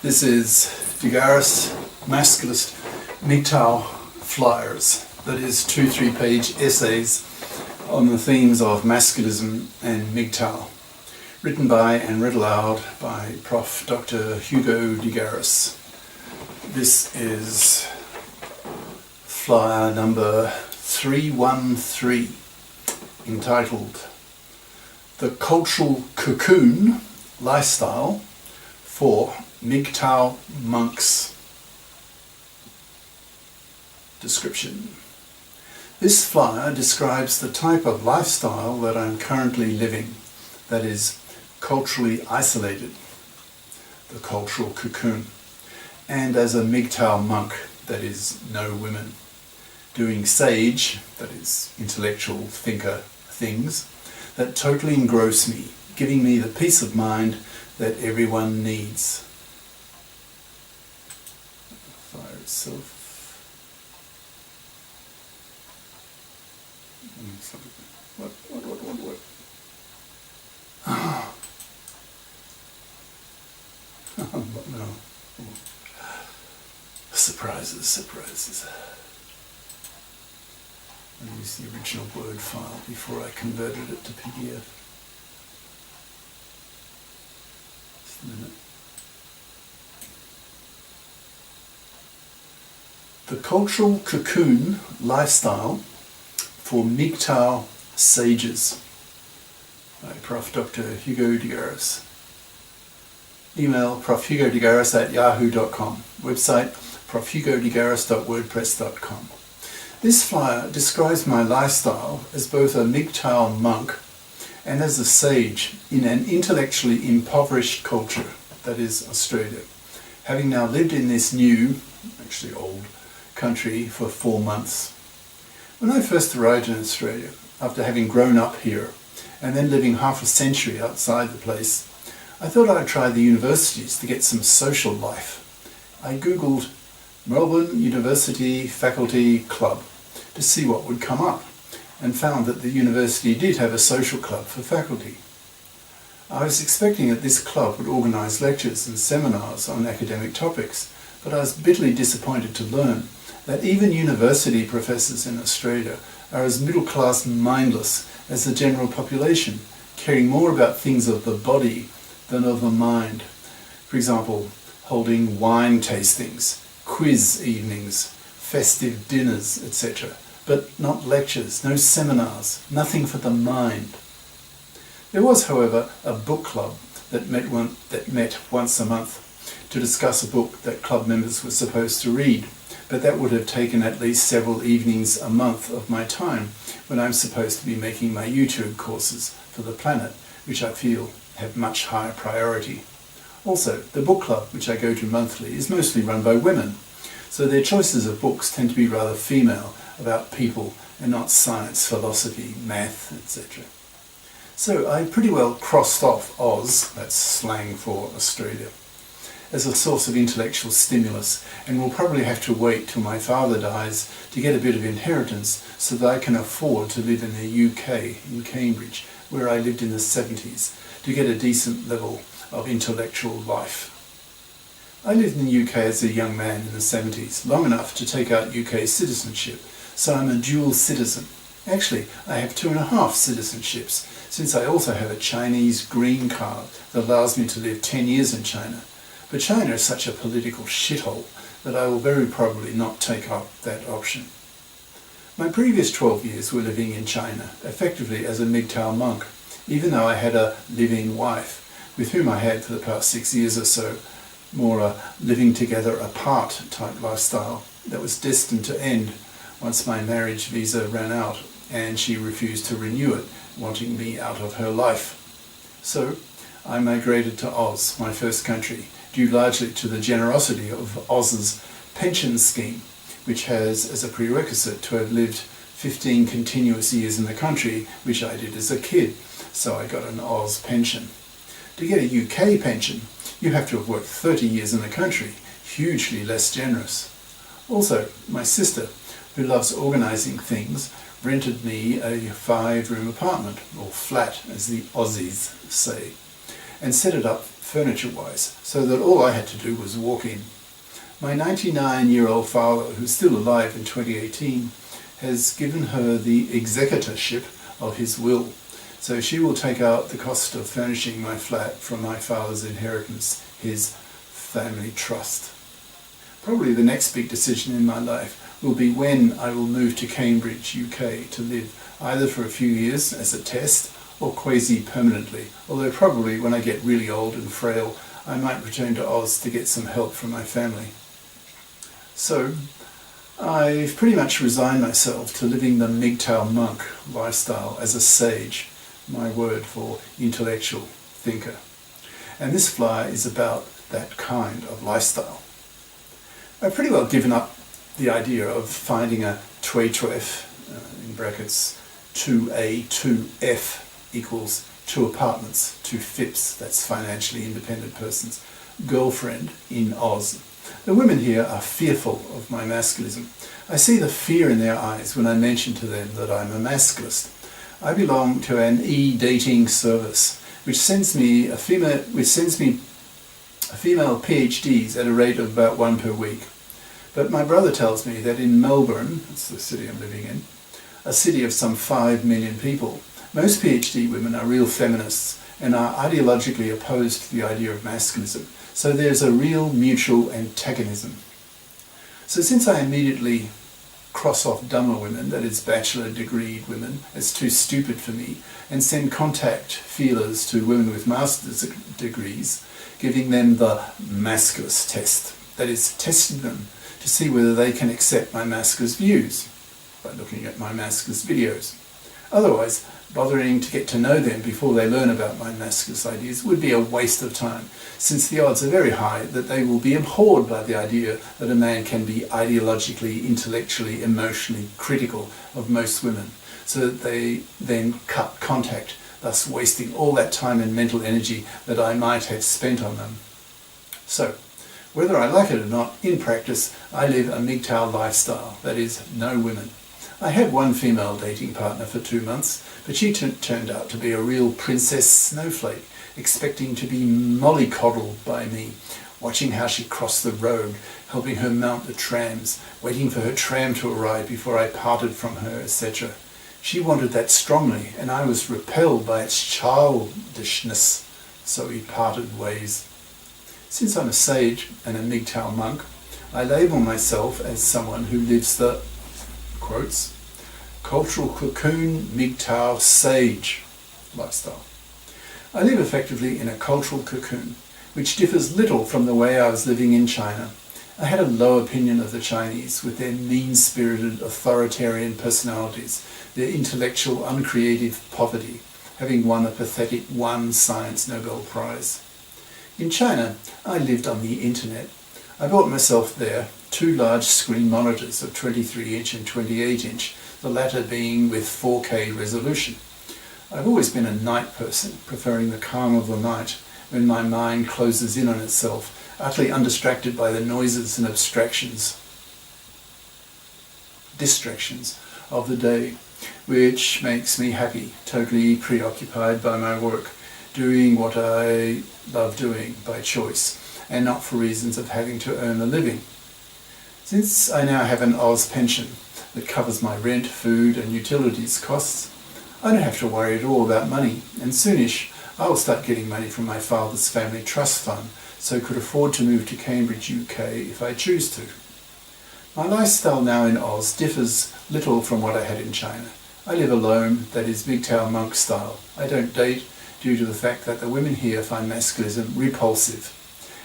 This is the Garis Masculist MGTOW flyers, that is 2 3-page essays on the themes of masculism and MGTOW, written by and read aloud by Prof. Dr. Hugo de Garis. This is flyer number 313, entitled The Cultural Cocoon Lifestyle for MGTOW Monks. Description. This flyer describes the type of lifestyle that I'm currently living, that is, culturally isolated, the cultural cocoon, and as a MGTOW monk, that is, no women, doing sage, that is, intellectual thinker things, that totally engross me, giving me the peace of mind that everyone needs. Fire itself. What? No. Surprises. I used the original Word file before I converted it to PDF. Just a minute. The Cultural Cocoon Lifestyle for MGTOW Sages by Prof. Dr. Hugo de Garis. Email profhugodegaris@yahoo.com. Website profhugodegaris.wordpress.com. This flyer describes my lifestyle as both a MGTOW monk and as a sage in an intellectually impoverished culture, that is Australia, having now lived in this new, actually old, country for 4 months. When I first arrived in Australia, after having grown up here and then living half a century outside the place, I thought I'd try the universities to get some social life. I googled Melbourne University Faculty Club to see what would come up, and found that the university did have a social club for faculty. I was expecting that this club would organise lectures and seminars on academic topics, but I was bitterly disappointed to learn that even university professors in Australia are as middle-class mindless as the general population, caring more about things of the body than of the mind. For example, holding wine tastings, quiz evenings, festive dinners, etc., but not lectures, no seminars, nothing for the mind. There was, however, a book club that met once a month to discuss a book that club members were supposed to read, but that would have taken at least several evenings a month of my time when I'm supposed to be making my YouTube courses for the planet, which I feel have much higher priority. Also, the book club, which I go to monthly, is mostly run by women, so their choices of books tend to be rather female, about people, and not science, philosophy, math, etc. So I pretty well crossed off Oz, that's slang for Australia, as a source of intellectual stimulus, and will probably have to wait till my father dies to get a bit of inheritance so that I can afford to live in the UK, in Cambridge, where I lived in the 70s, to get a decent level of intellectual life. I lived in the UK as a young man in the 70s, long enough to take out UK citizenship, so I'm a dual citizen. Actually, I have 2.5 citizenships, since I also have a Chinese green card that allows me to live 10 years in China. But China is such a political shithole that I will very probably not take up that option. My previous 12 years were living in China, effectively as a MGTOW monk, even though I had a live-in wife, with whom I had for the past 6 years or so, more a living together apart type lifestyle that was destined to end once my marriage visa ran out and she refused to renew it, wanting me out of her life. So I migrated to Oz, my first country, due largely to the generosity of Oz's pension scheme, which has as a prerequisite to have lived 15 continuous years in the country, which I did as a kid, so I got an Oz pension. To get a UK pension, you have to have worked 30 years in the country, hugely less generous. Also, my sister, who loves organising things, rented me a 5-room apartment, or flat as the Aussies say, and set it up furniture-wise, so that all I had to do was walk in. My 99-year-old father, who's still alive in 2018, has given her the executorship of his will, so she will take out the cost of furnishing my flat from my father's inheritance, his family trust. Probably the next big decision in my life will be when I will move to Cambridge, UK, to live, either for a few years as a test or quasi-permanently, although probably when I get really old and frail I might return to Oz to get some help from my family. So I've pretty much resigned myself to living the MGTOW monk lifestyle as a sage, my word for intellectual thinker. And this flyer is about that kind of lifestyle. I've pretty well given up the idea of finding a twef, in brackets 2A, 2F equals 2 apartments, 2 FIPs, that's financially independent persons, girlfriend in Oz. The women here are fearful of my masculism. I see the fear in their eyes when I mention to them that I'm a masculist. I belong to an e-dating service which sends me female PhDs at a rate of about 1 per week. But my brother tells me that in Melbourne, that's the city I'm living in, a city of some 5 million people, most PhD women are real feminists and are ideologically opposed to the idea of masculism. So there's a real mutual antagonism. So since I immediately cross off dumber women, that is bachelor degreed women, as too stupid for me, and send contact feelers to women with master's degrees, giving them the Masculist test, that is testing them to see whether they can accept my Masculist views by looking at my Masculist videos. Otherwise, bothering to get to know them before they learn about my Masculist ideas would be a waste of time, since the odds are very high that they will be abhorred by the idea that a man can be ideologically, intellectually, emotionally critical of most women, so that they then cut contact, thus wasting all that time and mental energy that I might have spent on them. So, whether I like it or not, in practice, I live a MGTOW lifestyle, that is, no women. I had one female dating partner for 2 months, but she turned out to be a real princess snowflake, expecting to be mollycoddled by me, watching how she crossed the road, helping her mount the trams, waiting for her tram to arrive before I parted from her, etc. She wanted that strongly, and I was repelled by its childishness, so we parted ways. Since I'm a sage and a MGTOW monk, I label myself as someone who lives the, quotes, cultural cocoon MGTOW sage lifestyle. I live effectively in a cultural cocoon, which differs little from the way I was living in China. I had a low opinion of the Chinese, with their mean-spirited, authoritarian personalities, their intellectual, uncreative poverty, having won a pathetic one Science Nobel Prize. In China, I lived on the internet. I bought myself there 2 large screen monitors of 23-inch and 28-inch, the latter being with 4K resolution. I've always been a night person, preferring the calm of the night, when my mind closes in on itself, utterly undistracted by the noises and distractions of the day, which makes me happy, totally preoccupied by my work, doing what I love doing by choice, and not for reasons of having to earn a living. Since I now have an Oz pension that covers my rent, food and utilities costs, I don't have to worry at all about money, and soonish I will start getting money from my father's family trust fund, so could afford to move to Cambridge, UK if I choose to. My lifestyle now in Oz differs little from what I had in China. I live alone, that is MGTOW monk style. I don't date due to the fact that the women here find masculism repulsive,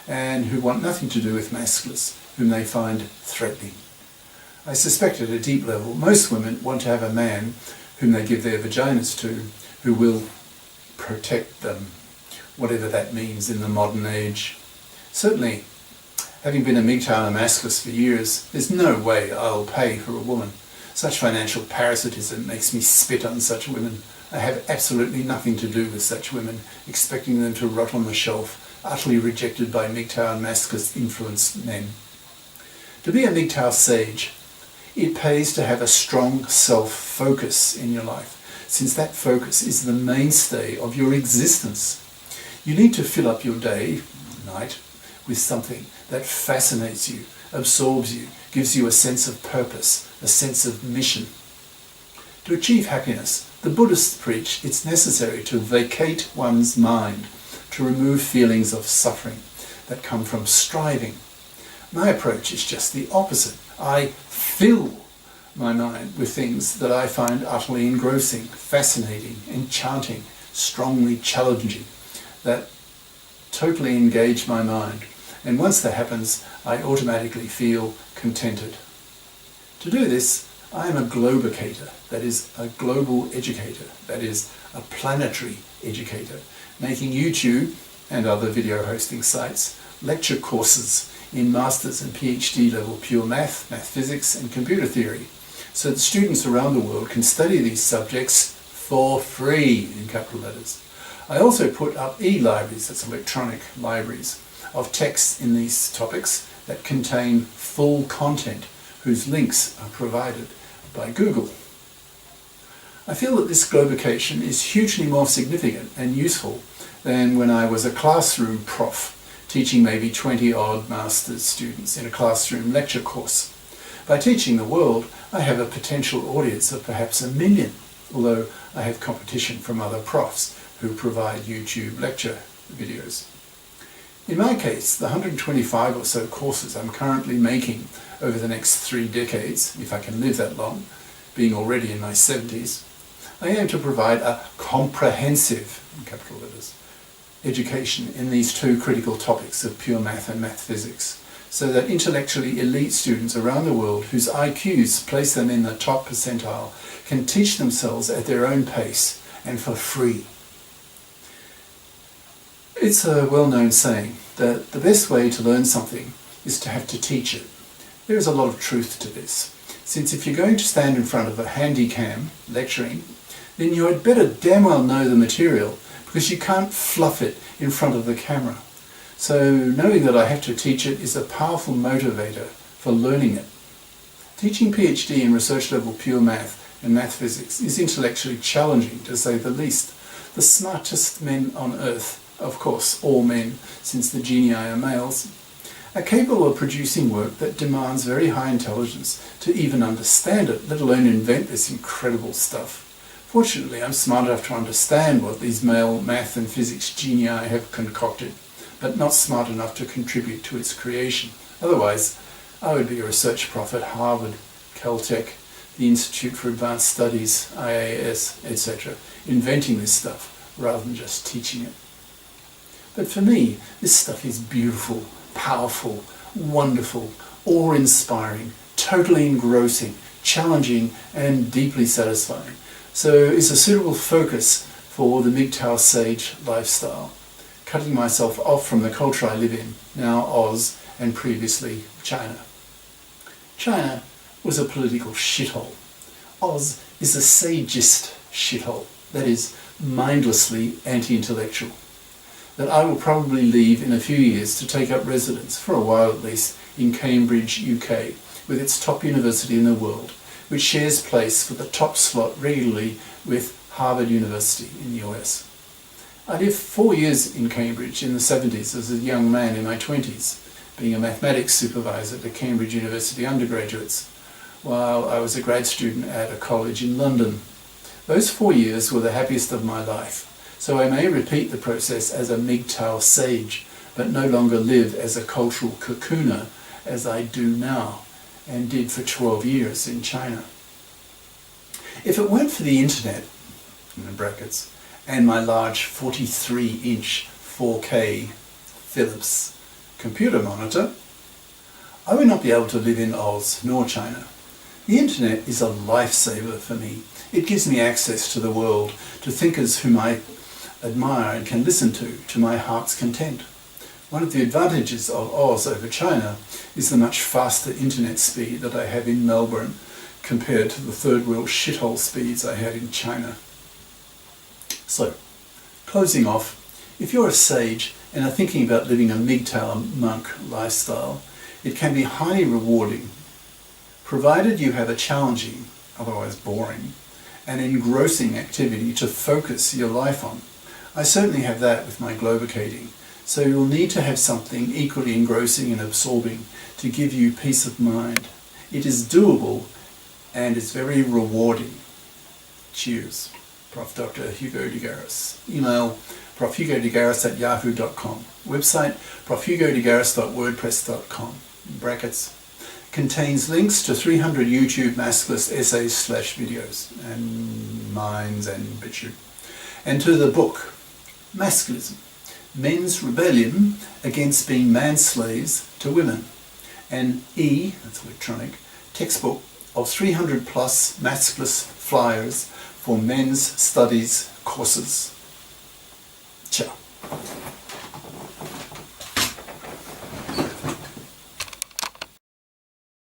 and who want nothing to do with masculists, whom they find threatening. I suspect at a deep level most women want to have a man whom they give their vaginas to, who will protect them, whatever that means in the modern age. Certainly, having been a MGTOW and a Masculist for years, there's no way I'll pay for a woman. Such financial parasitism makes me spit on such women. I have absolutely nothing to do with such women, expecting them to rot on the shelf, utterly rejected by MGTOW and Masculist influenced men. To be a MGTOW sage, it pays to have a strong self-focus in your life, since that focus is the mainstay of your existence. You need to fill up your day, night, with something that fascinates you, absorbs you, gives you a sense of purpose, a sense of mission. To achieve happiness, the Buddhists preach it's necessary to vacate one's mind, to remove feelings of suffering that come from striving. My approach is just the opposite. I fill my mind with things that I find utterly engrossing, fascinating, enchanting, strongly challenging, that totally engage my mind. And once that happens, I automatically feel contented. To do this, I am a globicator, that is a global educator, that is a planetary educator, making YouTube and other video hosting sites lecture courses in master's and PhD level pure math, math physics and computer theory, so that students around the world can study these subjects for free, in capital letters. I also put up e-libraries, that's electronic libraries, of texts in these topics that contain full content whose links are provided by Google. I feel that this globication is hugely more significant and useful than when I was a classroom prof, teaching maybe 20-odd master's students in a classroom lecture course. By teaching the world, I have a potential audience of perhaps 1 million, although I have competition from other profs who provide YouTube lecture videos. In my case, the 125 or so courses I'm currently making over the next 3 decades, if I can live that long, being already in my 70s, I aim to provide a comprehensive, in capital letters, education in these 2 critical topics of pure math and math physics, so that intellectually elite students around the world whose IQs place them in the top percentile can teach themselves at their own pace and for free. It's a well-known saying that the best way to learn something is to have to teach it. There is a lot of truth to this, since if you're going to stand in front of a handy cam lecturing, then you had better damn well know the material, because you can't fluff it in front of the camera. So knowing that I have to teach it is a powerful motivator for learning it. Teaching PhD in research level pure math and math physics is intellectually challenging, to say the least. The smartest men on earth, of course all men since the genii are males, are capable of producing work that demands very high intelligence to even understand it, let alone invent this incredible stuff. Fortunately, I'm smart enough to understand what these male math and physics genii have concocted, but not smart enough to contribute to its creation. Otherwise, I would be a research prof at Harvard, Caltech, the Institute for Advanced Studies, IAS, etc., inventing this stuff rather than just teaching it. But for me, this stuff is beautiful, powerful, wonderful, awe-inspiring, totally engrossing, challenging and deeply satisfying. So it's a suitable focus for the MGTOW sage lifestyle, cutting myself off from the culture I live in, now Oz and previously China. China was a political shithole. Oz is a sageist shithole, that is, mindlessly anti-intellectual, that I will probably leave in a few years to take up residence, for a while at least, in Cambridge, UK, with its top university in the world, which shares place for the top slot regularly with Harvard University in the US. I lived 4 years in Cambridge in the 70s as a young man in my 20s, being a mathematics supervisor to Cambridge University undergraduates, while I was a grad student at a college in London. Those 4 years were the happiest of my life, so I may repeat the process as a MGTOW sage, but no longer live as a cultural cocooner as I do now, and did for 12 years in China. If it weren't for the internet, in the brackets, and my large 43-inch 4K Philips computer monitor, I would not be able to live in Oz nor China. The internet is a lifesaver for me. It gives me access to the world, to thinkers whom I admire and can listen to my heart's content. One of the advantages of Oz over China is the much faster internet speed that I have in Melbourne compared to the third world shithole speeds I had in China. So, closing off, if you're a sage and are thinking about living a MGTOW monk lifestyle, it can be highly rewarding, provided you have a challenging, otherwise boring, and engrossing activity to focus your life on. I certainly have that with my globicating. So you'll need to have something equally engrossing and absorbing to give you peace of mind. It is doable and it's very rewarding. Cheers. Prof. Dr. Hugo de Garis. Email profhugodegaris@yahoo.com. Website profhugodegaris.wordpress.com. Brackets. Contains links to 300 YouTube Masculist essays/videos and minds and BitChute. And to the book, Masculism, Men's Rebellion Against Being Manslaves to Women. And that's electronic, textbook of 300 plus Masculist flyers for men's studies courses. Ciao.